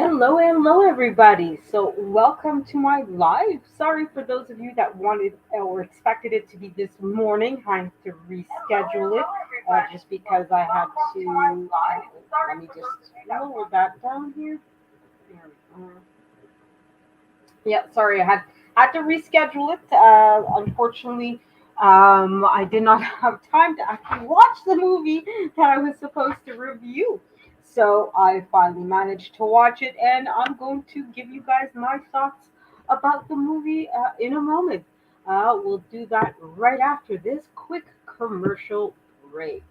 Hello, everybody. So, welcome to my live. Sorry for those of you that wanted or expected it to be this morning. I had to reschedule it just because I had to. Let me just lower that down here. There we go. Yeah, sorry, I had to reschedule it. Unfortunately, I did not have time to actually watch the movie that I was supposed to review. So I finally managed to watch it, and I'm going to give you guys my thoughts about the movie in a moment. We'll do that right after this quick commercial break.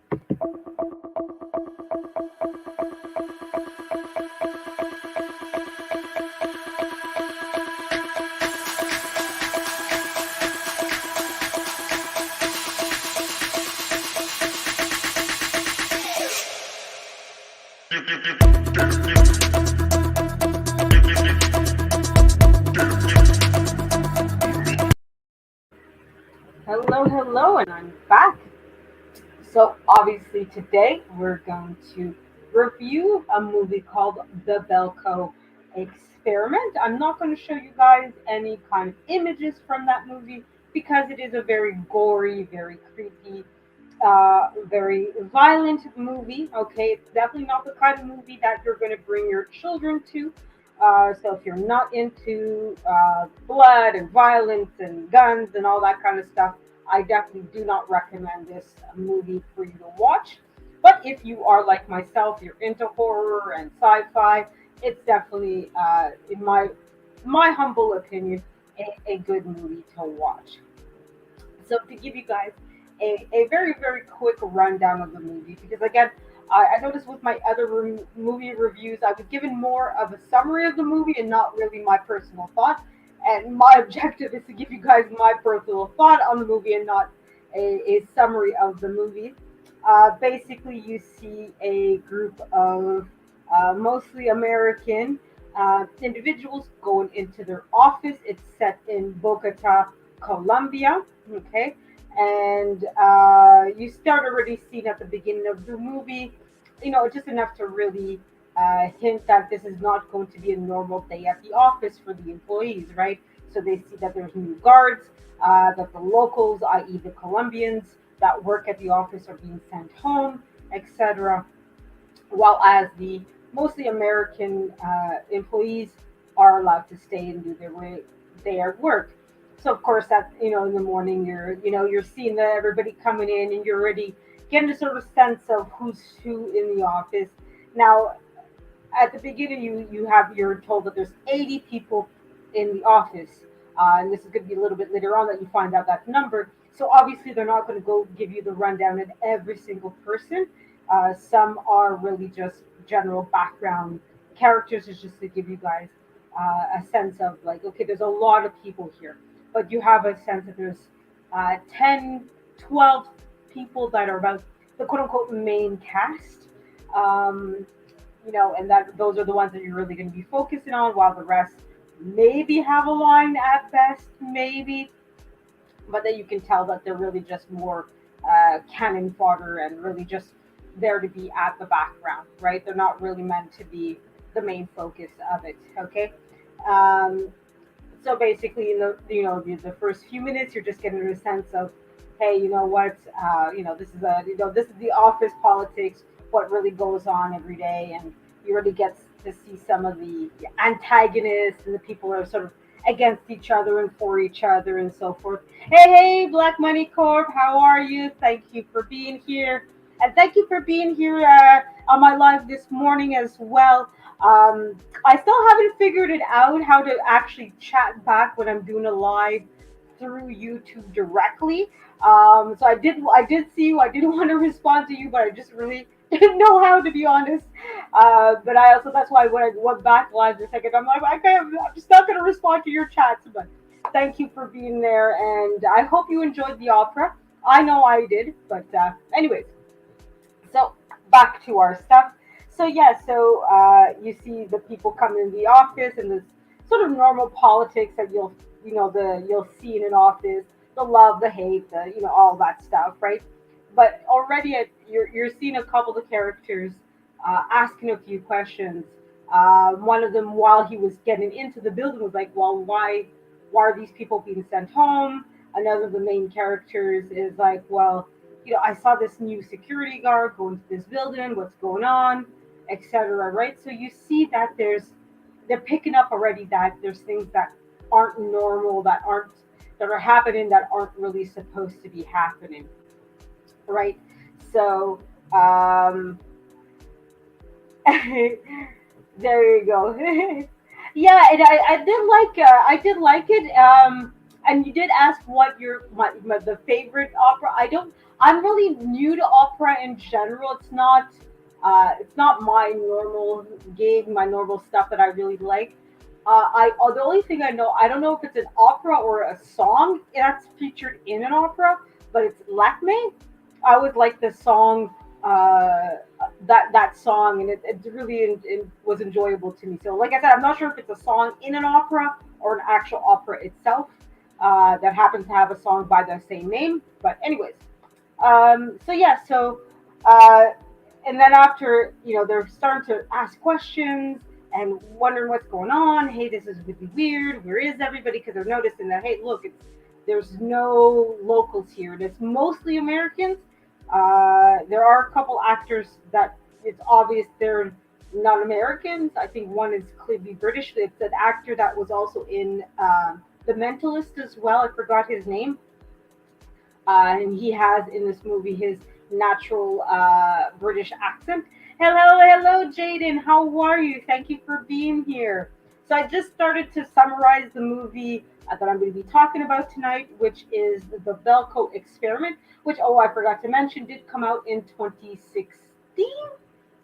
Hello, and I'm back. So, obviously, today we're going to review a movie called The Belko Experiment. I'm not going to show you guys any kind of images from that movie because it is a very gory, very creepy, very violent movie. Okay, it's definitely not the kind of movie that you're going to bring your children to. So if you're not into blood and violence and guns and all that kind of stuff, I definitely do not recommend this movie for you to watch. But if you are like myself, you're into horror and sci-fi, it's definitely, in my humble opinion, a good movie to watch. So to give you guys a very quick rundown of the movie, because again, I noticed with my other movie reviews, I was given more of a summary of the movie and not really my personal thought. And my objective is to give you guys my personal thought on the movie and not a summary of the movie. Basically, you see a group of mostly American individuals going into their office. It's set in Bogota, Colombia. Okay, and you start already seeing at the beginning of the movie, just enough to really hint that this is not going to be a normal day at the office for the employees, right? So they see that there's new guards, that the locals, i.e., the Colombians that work at the office, are being sent home, etc. While as the mostly American employees are allowed to stay and do their work. So of course that in the morning you're seeing that everybody coming in and you're already getting a sort of sense of who's who in the office. Now at the beginning you're told that there's 80 people in the office, and this is going to be a little bit later on that you find out that number. So obviously they're not going to go give you the rundown of every single person. Some are really just general background characters, is just to give you guys a sense of like, okay, there's a lot of people here, but you have a sense that there's 10, 12 people that are about the quote unquote main cast. Um, and that those are the ones that you're really going to be focusing on, while the rest maybe have a line at best, maybe, but then you can tell that they're really just more cannon fodder and really just there to be at the background, right? They're not really meant to be the main focus of it. Okay. Um, so basically, the first few minutes, you're just getting a sense of, hey, you know what, this is the office politics, what really goes on every day, and you really get to see some of the antagonists and the people that are sort of against each other and for each other and so forth. Hey, Black Money Corp, how are you? Thank you for being here, and thank you for being here on my live this morning as well. I still haven't figured it out how to actually chat back when I'm doing a live through YouTube directly. So I did see you. I didn't want to respond to you, but I just really didn't know how, to be honest. But I also, that's why when I went back live a second, I'm like, okay, I'm just not going to respond to your chats. But thank you for being there, and I hope you enjoyed the opera. I know I did, but anyways, so back to our stuff. So yeah, so you see the people coming in the office and this sort of normal politics that you'll see in an office, the love, the hate, the all that stuff, right? But already you're seeing a couple of characters asking a few questions One of them, while he was getting into the building, was like, "Well, why are these people being sent home?" Another of the main characters is like, "Well, I saw this new security guard go into this building. What's going on, etc." Right? So you see that they're picking up already that there's things that aren't normal, that are happening, that aren't really supposed to be happening, right? So um, there you go. Yeah, and I did like it. And you did ask what the favorite opera. I'm really new to opera in general. It's not my normal gig, my normal stuff that I really like. The only thing I know, I don't know if it's an opera or a song that's featured in an opera, but it's Lakme. I would like the song, that song, and it really it was enjoyable to me. So, like I said, I'm not sure if it's a song in an opera or an actual opera itself, that happens to have a song by the same name. But anyways, so yeah, so uh, and then after, they're starting to ask questions and wondering what's going on. Hey, this is really weird. Where is everybody? Because they're noticing that, hey, look, there's no locals here. It's mostly Americans. There are a couple actors that it's obvious they're not Americans. I think one is clearly British. It's an actor that was also in The Mentalist as well. I forgot his name. And he has in this movie his natural British accent. Hello, hello, Jaden. How are you? Thank you for being here. So I just started to summarize the movie that I'm going to be talking about tonight, which is the Belko Experiment, which, oh, I forgot to mention, did come out in 2016,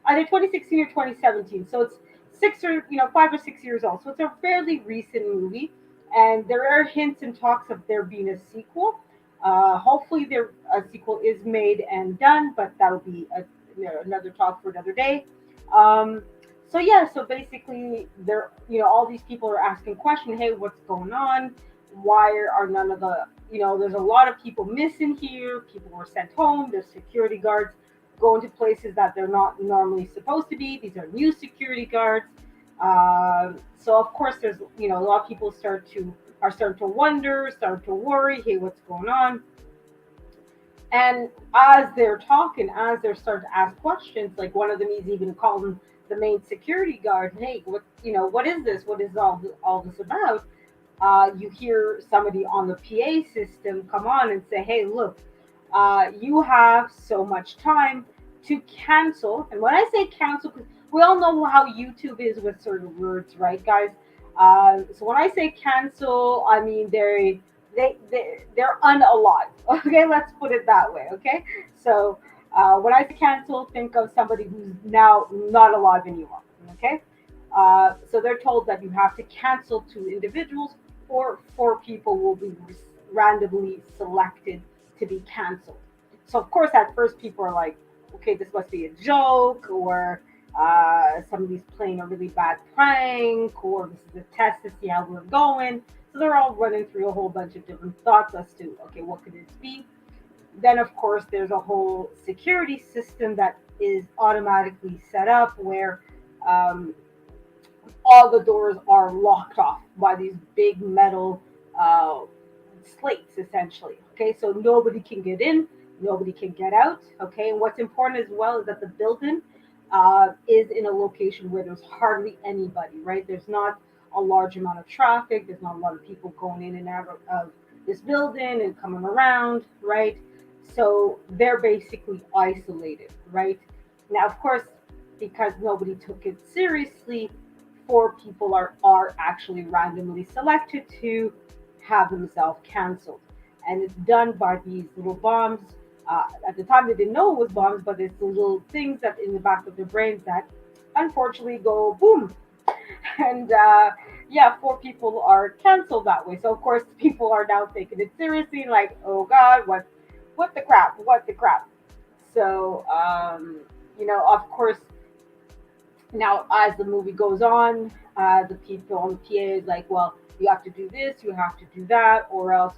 either 2016 or 2017. So it's 5 or 6 years old. So it's a fairly recent movie, and there are hints and talks of there being a sequel. Hopefully, a sequel is made and done, but that'll be another talk for another day. Um, so yeah, so basically, all these people are asking questions. Hey, what's going on? Why are none of the, there's a lot of people missing here. People were sent home. There's security guards going to places that they're not normally supposed to be. These are new security guards. So of course, there's, a lot of people are starting to wonder, start to worry. Hey, what's going on? And as they're talking, as they're starting to ask questions, like one of them is even calling the main security guard, "Hey, what is this? What is all this about?" You hear somebody on the PA system come on and say, "Hey, look, you have so much time to cancel." And when I say cancel, because we all know how YouTube is with certain words, right, guys? So when I say cancel, I mean they're unalive. Okay, let's put it that way. Okay, so when I say cancel, think of somebody who's now not alive anymore. Okay, so they're told that you have to cancel two individuals, or four people will be randomly selected to be canceled. So of course, at first people are like, "Okay, this must be a joke," or somebody's playing a really bad prank, or this is a test to see how we're going. So they're all running through a whole bunch of different thoughts as to, okay, what could this be? Then, of course, there's a whole security system that is automatically set up where um, all the doors are locked off by these big metal uh, slates, essentially. Okay, so nobody can get in, nobody can get out. Okay, and what's important as well is that the building is in a location where there's hardly anybody, right? There's not a large amount of traffic, there's not a lot of people going in and out of this building and coming around, right? So they're basically isolated, right? Now, of course, because nobody took it seriously, four people are actually randomly selected to have themselves canceled. And it's done by these little bombs. At the time, they didn't know it was bombs, but it's the little things that in the back of their brains that unfortunately go boom. And yeah, four people are canceled that way. So, of course, people are now taking it seriously, like, oh God, what the crap? What the crap? So, of course, now as the movie goes on, the people on the PA is like, well, you have to do this, you have to do that, or else.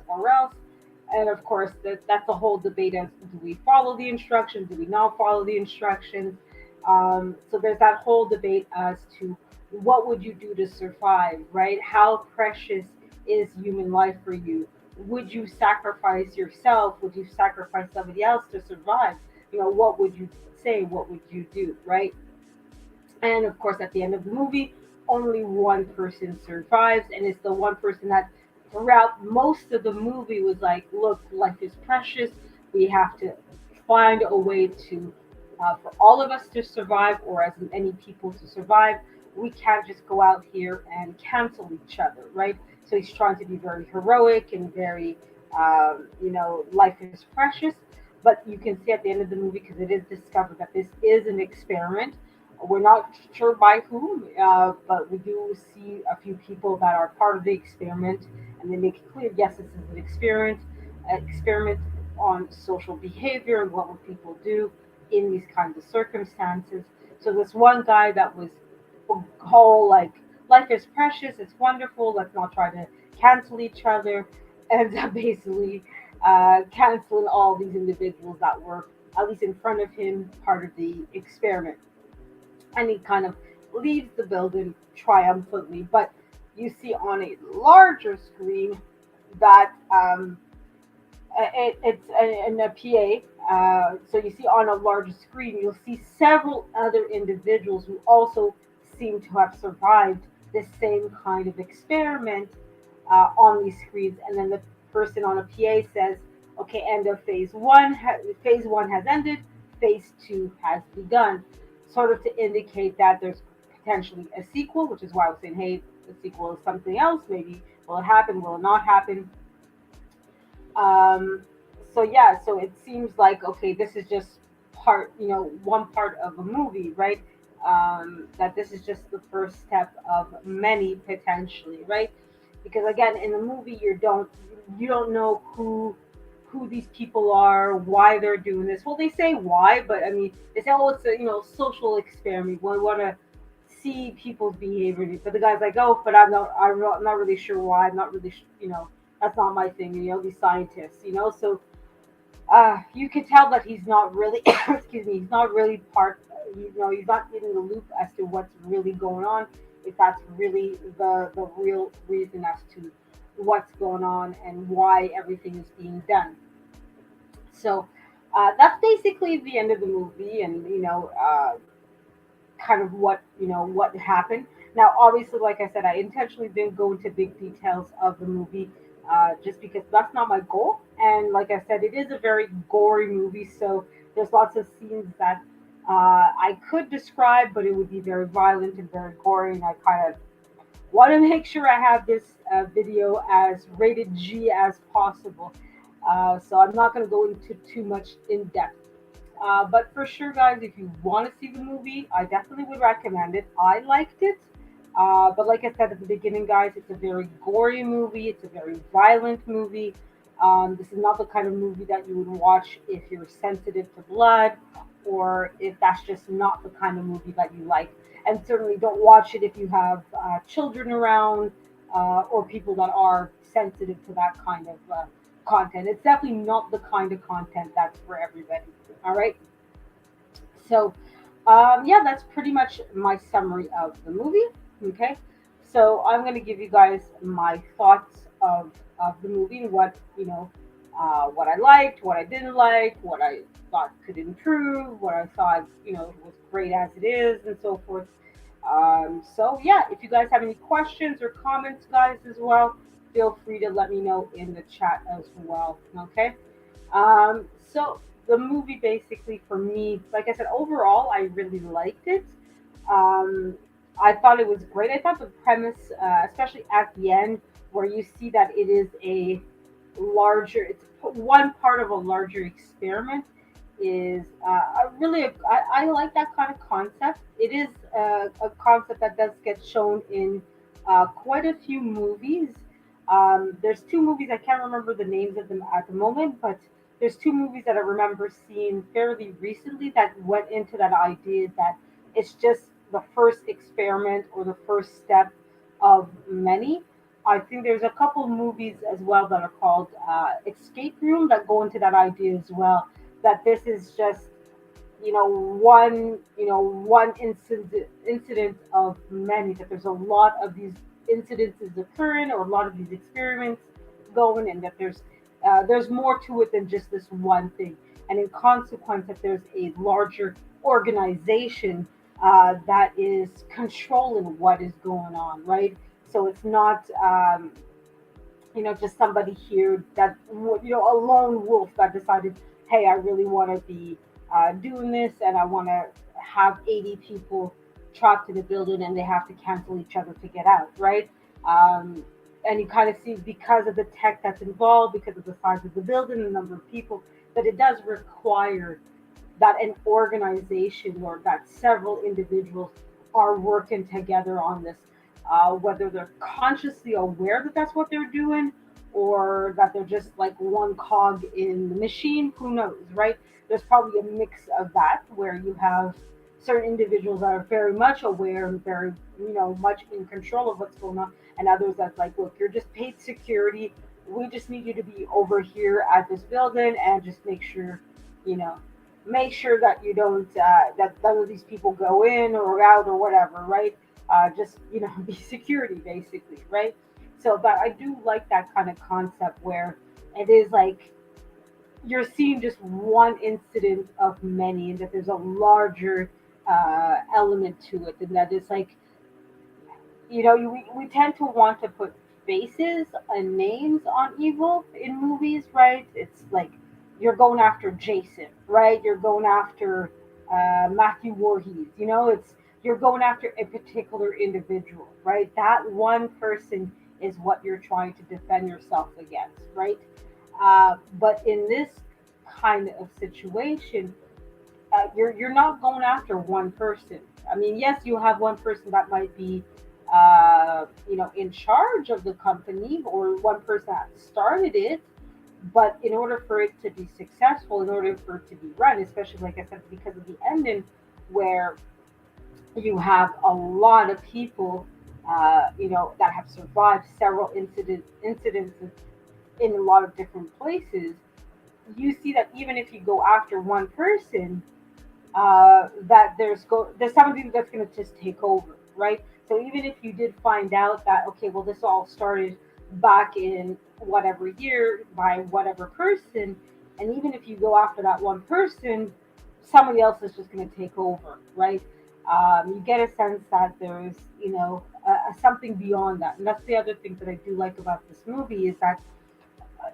And of course, that's a whole debate as do we follow the instructions, do we not follow the instructions? So there's that whole debate as to what would you do to survive, right? How precious is human life for you? Would you sacrifice yourself? Would you sacrifice somebody else to survive? What would you say? What would you do, right? And of course, at the end of the movie, only one person survives, and it's the one person that throughout most of the movie was like, look, life is precious. We have to find a way to, for all of us to survive, or as many people to survive. We can't just go out here and cancel each other, right? So he's trying to be very heroic and very, life is precious. But you can see at the end of the movie, because it is discovered that this is an experiment. We're not sure by whom, but we do see a few people that are part of the experiment, and they make it clear, yes, this is an experiment on social behavior and what would people do in these kinds of circumstances. So this one guy that was whole like life is precious, it's wonderful, let's not try to cancel each other, ends up basically canceling all these individuals that were at least in front of him part of the experiment, and he kind of leaves the building triumphantly. But you see on a larger screen that it's in a PA. So you see on a larger screen, you'll see several other individuals who also seem to have survived this same kind of experiment on these screens. And then the person on a PA says, "Okay, end of phase one. Phase one has ended. Phase two has begun," sort of to indicate that there's potentially a sequel. Which is why I was saying, "Hey, the sequel is something else. Maybe will it happen? Will it not happen?" Um, so yeah, so it seems like, okay, this is just one part of a movie, right? That this is just the first step of many potentially, right? Because again, in the movie, you don't know who these people are, why they're doing this. Well, they say why, but I mean, they say, oh, it's a social experiment. We want to see people's behavior, but the guy's like, oh, but I'm not really sure why. I'm not really, that's not my thing. These scientists, so you can tell that he's not really, excuse me, he's not really part. He's not in the loop as to what's really going on. If that's really the real reason as to what's going on and why everything is being done. So that's basically the end of the movie, and kind of what happened. Now, obviously, like I said, I intentionally didn't go into big details of the movie, just because that's not my goal. And like I said, it is a very gory movie, so there's lots of scenes that I could describe, but it would be very violent and very gory, and I kind of want to make sure I have this video as rated G as possible. So I'm not going to go into too much in depth. But for sure, guys, if you want to see the movie, I definitely would recommend it. I liked it. But like I said at the beginning, guys, it's a very gory movie. It's a very violent movie. This is not the kind of movie that you would watch if you're sensitive to blood, or if that's just not the kind of movie that you like. And certainly don't watch it if you have children around, or people that are sensitive to that kind of content. It's definitely not the kind of content that's for everybody. All right. So, yeah, that's pretty much my summary of the movie. Okay. So I'm going to give you guys my thoughts of the movie, what I liked, what I didn't like, what I thought could improve, what I thought, was great as it is, and so forth. So yeah, if you guys have any questions or comments, guys, as well, feel free to let me know in the chat as well. Okay. So the movie basically for me, like I said, overall, I really liked it. Um, I thought it was great. I thought the premise, especially at the end, where you see that it is it's one part of a larger experiment, is I like that kind of concept. It is a concept that does get shown in quite a few movies. There's two movies, I can't remember the names of them at the moment, but there's two movies that I remember seeing fairly recently that went into that idea that it's just the first experiment or the first step of many. I think there's a couple movies as well that are called Escape Room that go into that idea as well. That this is just one incident of many, that there's a lot of these incidences occurring, or a lot of these experiments going, and that there's more to it than just this one thing, and in consequence that there's a larger organization that is controlling what is going on, right? So it's not just somebody here that, a lone wolf that decided, hey, I really want to be doing this, and I want to have 80 people trapped in a building, and they have to cancel each other to get out, right? Um, and you kind of see, because of the tech that's involved, because of the size of the building, the number of people, that it does require that an organization, or that several individuals are working together on this, whether they're consciously aware that that's what they're doing, or that they're just like one cog in the machine, who knows, right? There's probably a mix of that, where you have certain individuals that are very much aware and very, much in control of what's going on, and others that's like, look, you're just paid security. We just need you to be over here at this building, and just you know, make sure that you don't that none of these people go in or out or whatever, right? Just be security basically, right? So, but I do like that kind of concept where it is like you're seeing just one incident of many, and that there's a larger element to it, and that it's like, we tend to want to put faces and names on evil in movies, right? It's like you're going after Jason, right? You're going after Matthew Voorhees. It's you're going after a particular individual, right? That one person is what you're trying to defend yourself against, right? But in this kind of situation, you're not going after one person. I mean, yes, you have one person that might be, in charge of the company, or one person that started it. But in order for it to be successful, in order for it to be run, especially like I said, because of the ending, where you have a lot of people, that have survived several incidents in a lot of different places, you see that even if you go after one person, that there's something that's going to just take over, right? So even if you did find out that, okay, well, this all started back in whatever year by whatever person, and even if you go after that one person, somebody else is just going to take over, right? You get a sense that there's, something beyond that, and that's the other thing that I do like about this movie, is that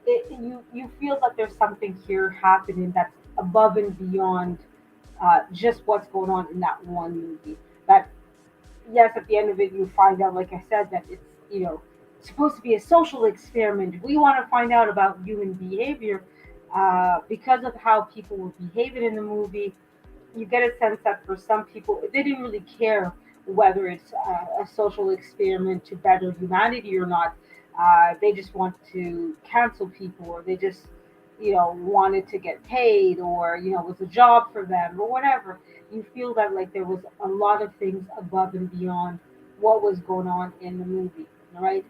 you feel that there's something here happening that's above and beyond just what's going on in that one movie. That, yes, at the end of it, you find out, like I said, that it's, supposed to be a social experiment. We want to find out about human behavior, because of how people were behaving in the movie. You get a sense that for some people, they didn't really care whether it's a social experiment to better humanity or not. They just want to cancel people, or they just, wanted to get paid, or, it was a job for them, or whatever. You feel that like there was a lot of things above and beyond what was going on in the movie, right?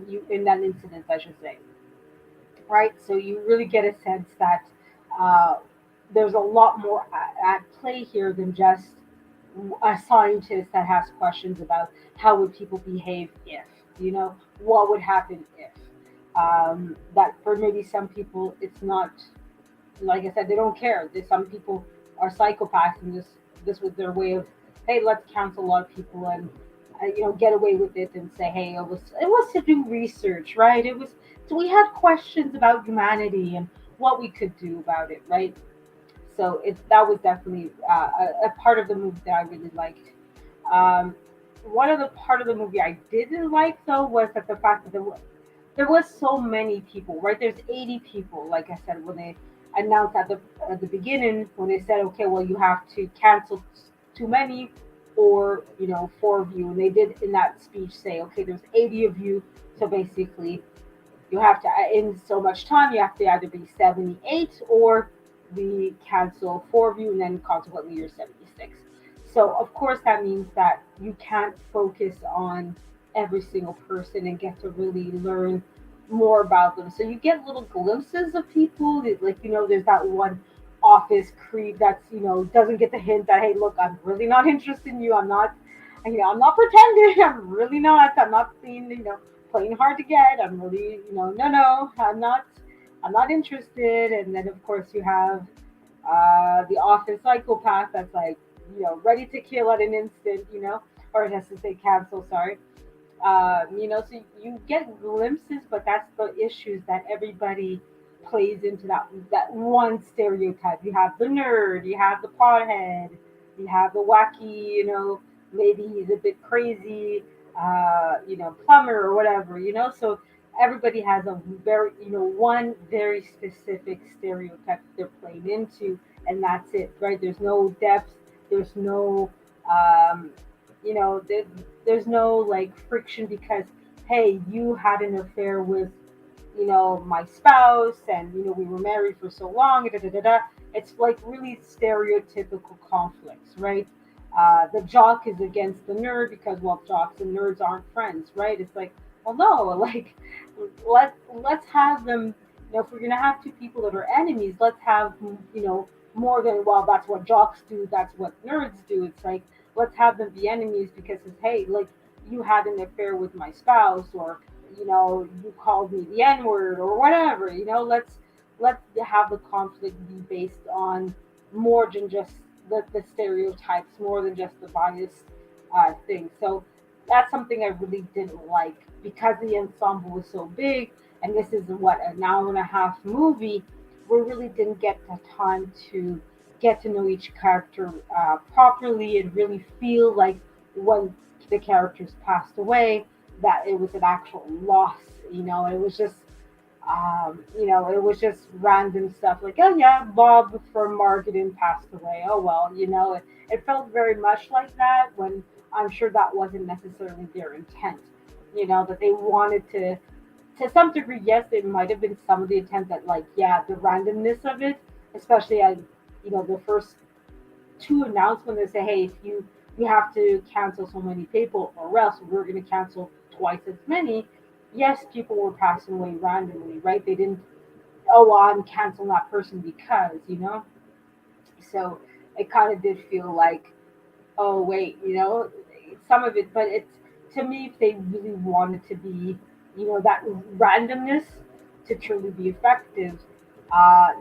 You in that incident, I should say, right? So you really get a sense that uh, there's a lot more at play here than just a scientist that has questions about how would people behave if, what would happen if. That for maybe some people, it's not, like I said, they don't care. Some people are psychopaths, and this was their way of, hey, let's cancel a lot of people, and get away with it, and say, hey, it was to do research, right? It was, so we had questions about humanity and what we could do about it, right? So that was definitely a part of the movie that I really liked. Um, One of the part of the movie I didn't like, though, was that the fact that there was so many people, right? There's 80 people, like I said, when they announced at the beginning, when they said, okay, well, you have to cancel too many, or, four of you, and they did in that speech say, okay, there's 80 of you, so basically you have to, in so much time, you have to either be 78, or we cancel four of you, and then consequently you're 76. So of course that means that you can't focus on every single person and get to really learn more about them. So you get little glimpses of people. Like, there's that one office creep that's doesn't get the hint that, hey, look, I'm really not interested in you. I'm not, I'm not pretending. I'm really not. I'm not being playing hard to get. I'm really no, I'm not interested. And then of course you have the office psychopath that's like ready to kill at an instant, or it has to say cancel. Sorry. So you get glimpses, but that's the issues that everybody plays into that one stereotype. You have the nerd, you have the pothead, you have the wacky, maybe he's a bit crazy, plumber or whatever, So everybody has a very, one very specific stereotype they're playing into, and that's it, right? There's no depth, there's no um, you know, there, there's no like friction because hey, you had an affair with my spouse, and we were married for so long. Da, da, da, da. It's like really stereotypical conflicts, right? The jock is against the nerd because well, jocks and nerds aren't friends, right? It's like, well, no, like let's have them. If we're gonna have two people that are enemies, let's have more than well. That's what jocks do. That's what nerds do. It's like let's have them be enemies because it's hey, like you had an affair with my spouse, or you called me the N word or whatever. Let's have the conflict be based on more than just the stereotypes, more than just the biased thing. So that's something I really didn't like because the ensemble was so big, and this is what an hour and a half movie. We really didn't get the time to get to know each character properly and really feel like when the characters passed away that it was an actual loss. It was just it was just random stuff like, oh yeah, Bob from Marketing passed away. Oh well, it felt very much like that when I'm sure that wasn't necessarily their intent. That they wanted to some degree, yes, it might have been some of the intent that like, yeah, the randomness of it, especially as the first two announcements they say, hey, if you have to cancel so many people or else we're going to cancel twice as many. Yes, people were passing away randomly, right? They didn't, oh, well, I'm canceling that person because, So it kind of did feel like, oh, wait, some of it, but it's, to me, if they really wanted to be, that randomness to truly be effective,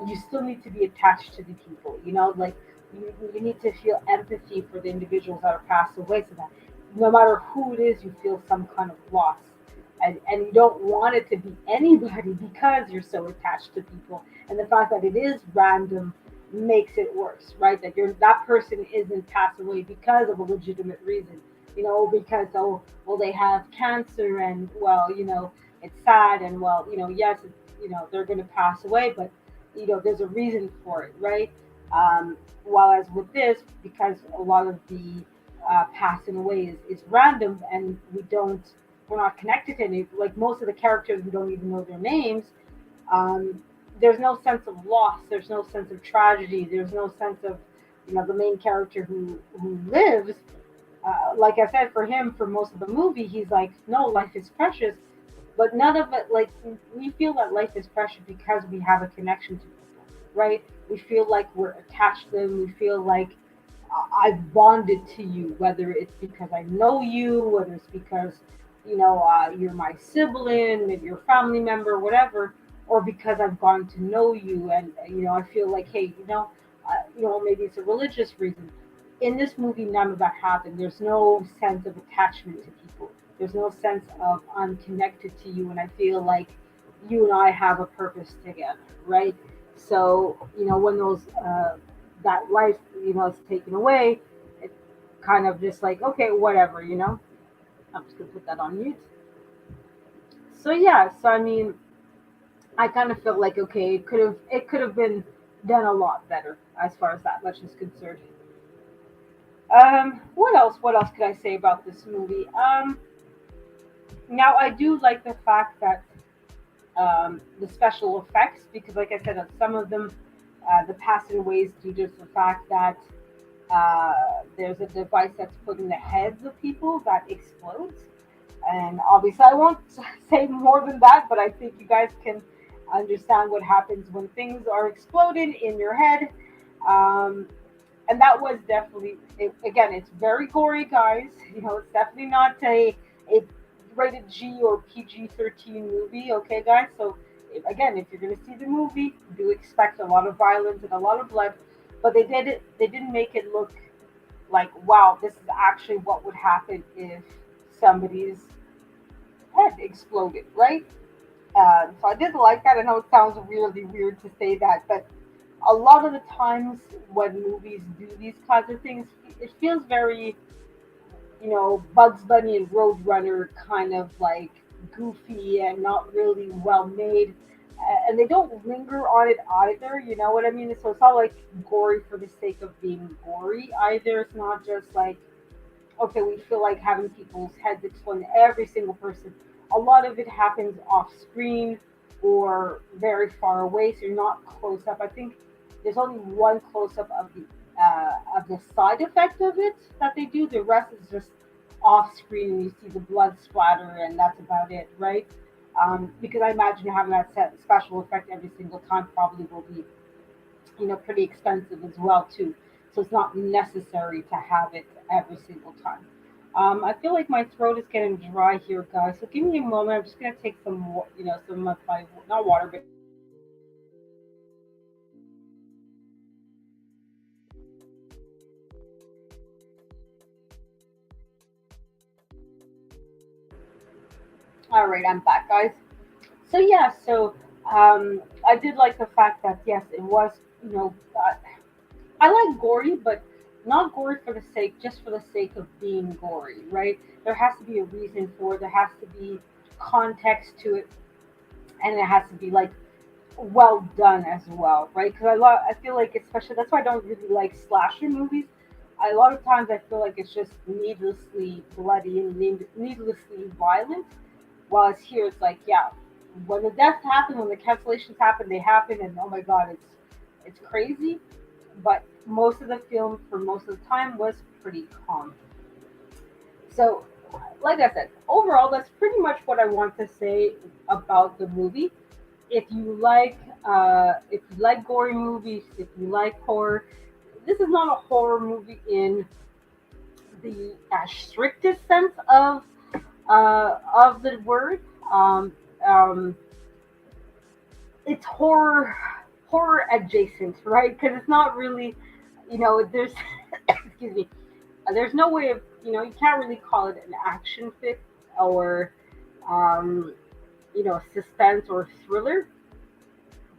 you still need to be attached to the people, like you need to feel empathy for the individuals that are passed away so that no matter who it is, you feel some kind of loss. And you don't want it to be anybody because you're so attached to people. And the fact that it is random makes it worse, right? That person isn't passed away because of a legitimate reason, because oh well they have cancer and well it's sad and well yes they're going to pass away, but there's a reason for it, right? While as with this, because a lot of the passing away is random and we're not connected to any, like most of the characters we don't even know their names. um, there's no sense of loss, there's no sense of tragedy, there's no sense of the main character who lives. Like I said, for him, for most of the movie, he's like, no, life is precious, but none of it, like, we feel that life is precious because we have a connection to people, right? We feel like we're attached to them. We feel like I've bonded to you, whether it's because I know you, whether it's because you're my sibling, maybe your family member, whatever, or because I've gotten to know you, and I feel like, hey, maybe it's a religious reason. In this movie, none of that happened. There's no sense of attachment to people. There's no sense of I'm connected to you, and I feel like you and I have a purpose together, right? So when those that life is taken away, it's kind of just like, okay, whatever. I'm just gonna put that on mute. So yeah, so I mean, I kind of felt like, okay, it could have been done a lot better as far as that much is concerned. What else? What else could I say about this movie? Now I do like the fact that the special effects, because like I said, on some of them, the passing ways due to the fact that there's a device that's put in the heads of people that explodes. And obviously, I won't say more than that, but I think you guys can understand what happens when things are exploding in your head. Um, and that was definitely again, it's very gory, guys. It's definitely not a rated G or PG-13 movie. Okay, guys. So again, if you're going to see the movie, do expect a lot of violence and a lot of blood. But they didn't make it look like, wow, this is actually what would happen if somebody's head exploded, right? So I did like that. I know it sounds really weird to say that, but a lot of the times when movies do these kinds of things, it feels very, Bugs Bunny and Roadrunner kind of like goofy and not really well made. And they don't linger on it either, you know what I mean? So it's not like gory for the sake of being gory either. It's not just like, okay, we feel like having people's heads explode, every single person. A lot of it happens off screen or very far away, so you're not close up. I think there's only one close up of the side effect of it that they do. The rest is just off screen, and you see the blood splatter, and that's about it, right? Because I imagine having that special effect every single time probably will be, pretty expensive as well too. So it's not necessary to have it every single time. I feel like my throat is getting dry here, guys. So give me a moment. I'm just gonna take some, some of my not water, but all right, I'm back, guys. So yeah, I did like the fact that yes, it was, I like gory, but not gory for the sake, just for the sake of being gory, right? There has to be a reason for it. There has to be context to it, and it has to be like well done as well, right? Because I feel like especially that's why I don't really like slasher movies. A lot of times I feel like it's just needlessly bloody and needlessly violent. While it's here, it's like yeah, when the deaths happen, when the cancellations happen, they happen, and oh my god, it's crazy. But most of the film for most of the time was pretty calm. So, like I said, overall, that's pretty much what I want to say about the movie. If you like gory movies, if you like horror, this is not a horror movie in the strictest sense of the word. Um, um, it's horror adjacent, right? Because it's not really, there's excuse me, there's no way of, you can't really call it an action flick or um, suspense or thriller,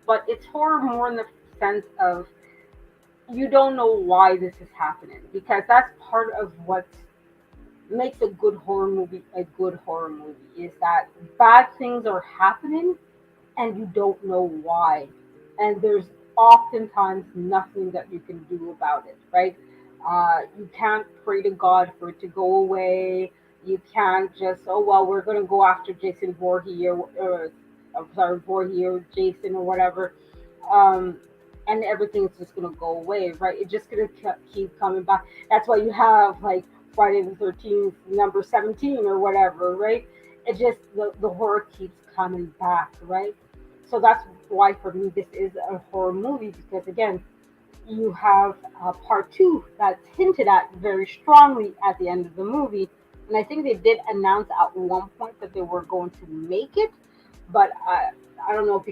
but it's horror more in the sense of you don't know why this is happening because that's part of what makes a good horror movie a good horror movie is that bad things are happening and you don't know why. And there's oftentimes nothing that you can do about it, right? You can't pray to God for it to go away. You can't just, oh, well, we're going to go after Jason Voorhees or I'm sorry, Voorhees or Jason or whatever. Um, and everything's just going to go away, right? It's just going to keep coming back. That's why you have like Friday the 13th, number 17 or whatever, right? It just, the horror keeps coming back, right? So that's why for me this is a horror movie because again, you have part two that's hinted at very strongly at the end of the movie, and I think they did announce at one point that they were going to make it, but I don't know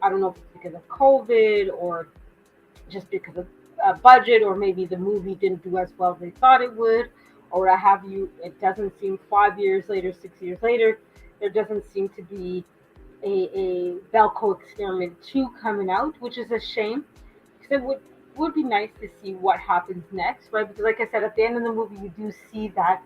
I don't know if it's because of COVID or just because of budget, or maybe the movie didn't do as well as they thought it would, or I have you. It doesn't seem 5 years later, 6 years later, there doesn't seem to be a Belko Experiment 2 coming out, which is a shame because it would be nice to see what happens next, right? Because like I said, at the end of the movie, you do see that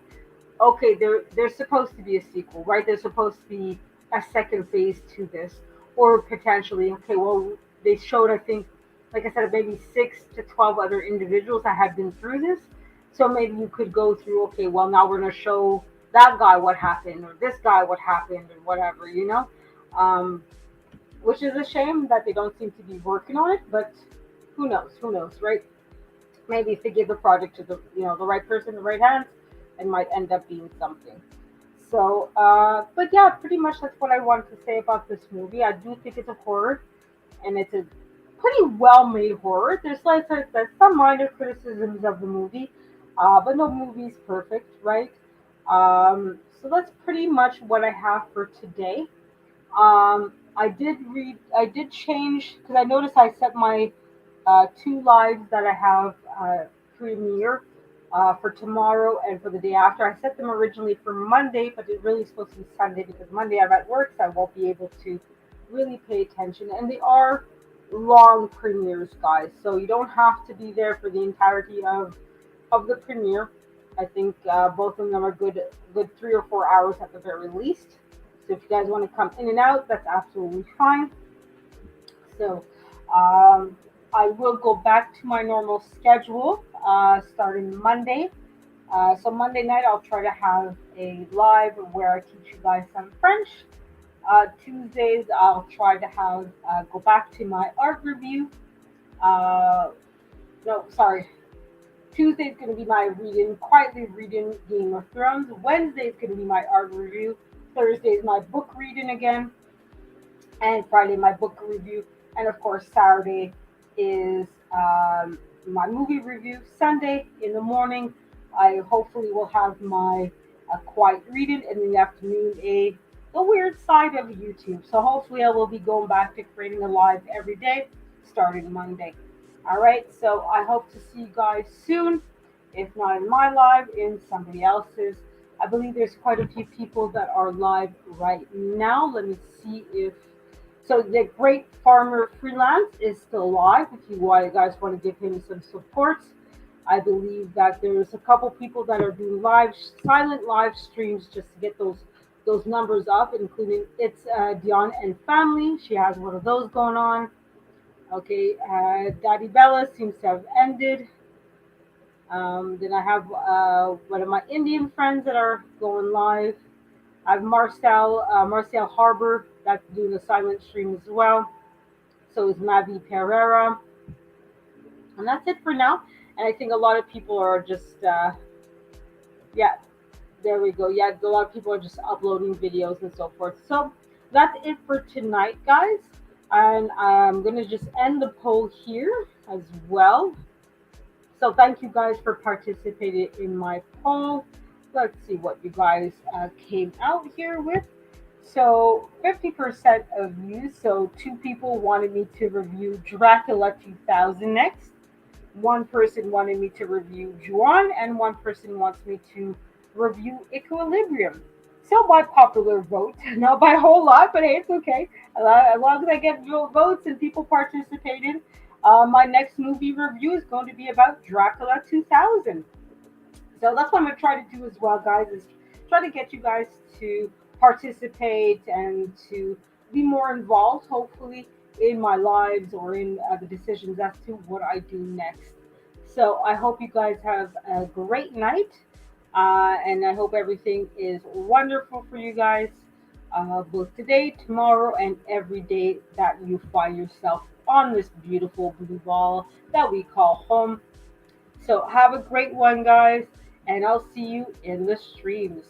okay, there's supposed to be a sequel, right? There's supposed to be a second phase to this, or potentially okay, well they showed I think, like I said, maybe 6 to 12 other individuals that had been through this, so maybe you could go through okay, well now we're gonna show that guy what happened or this guy what happened or whatever, um, which is a shame that they don't seem to be working on it. But who knows, right? Maybe if they give the project to the right person, the right hands, it might end up being something. So, but yeah, pretty much that's what I wanted to say about this movie. I do think it's a horror, and it's a pretty well made horror. There's some minor criticisms of the movie, but no movie's perfect, right? So that's pretty much what I have for today. I did change because I noticed I set my two lives that I have premiere for tomorrow and for the day after. I set them originally for Monday, but it's really supposed to be Sunday because Monday I'm at work, so I won't be able to really pay attention. And they are long premieres, guys, so you don't have to be there for the entirety of the premiere. I think both of them are good 3 or 4 hours at the very least. So if you guys want to come in and out, that's absolutely fine. So um, I will go back to my normal schedule starting Monday. So Monday night I'll try to have a live where I teach you guys some French. Tuesdays I'll try to have go back to my art review. Uh, no, sorry. Tuesday is going to be my reading, quietly reading Game of Thrones. Wednesday is going to be my art review. Thursday is my book reading again, and Friday my book review, and of course Saturday is my movie review. Sunday in the morning, I hopefully will have my quiet reading, and in the afternoon the weird side of YouTube. So hopefully I will be going back to creating a live every day, starting Monday. All right, so I hope to see you guys soon. If not in my live, in somebody else's. I believe there's quite a few people that are live right now. Let me see if so the Great Farmer Freelance is still live. If you guys want to give him some support, I believe that there's a couple people that are doing silent live streams just to get those numbers up, including it's Dion and Family. She has one of those going on. Okay, Daddy Bella seems to have ended. Then I have one of my Indian friends that are going live. I have Marcel Harbor that's doing a silent stream as well. So is Mavi Pereira, and that's it for now. And I think a lot of people are just yeah, there we go. Yeah, a lot of people are just uploading videos and so forth. So that's it for tonight, guys. And I'm gonna just end the poll here as well. So thank you guys for participating in my poll. Let's see what you guys came out here with. So 50% of you, so two people wanted me to review Dracula 2000 next. One person wanted me to review Juan, and one person wants me to review Equilibrium. So by popular vote, not by a whole lot, but hey, it's okay. As long as I get votes and people participated, my next movie review is going to be about Dracula 2000. So that's what I'm gonna try to do as well, guys. Is try to get you guys to participate and to be more involved, hopefully, in my lives or in the decisions as to what I do next. So I hope you guys have a great night, and I hope everything is wonderful for you guys, both today, tomorrow, and every day that you find yourself on this beautiful blue ball that we call home. So have a great one, guys, and I'll see you in the streams.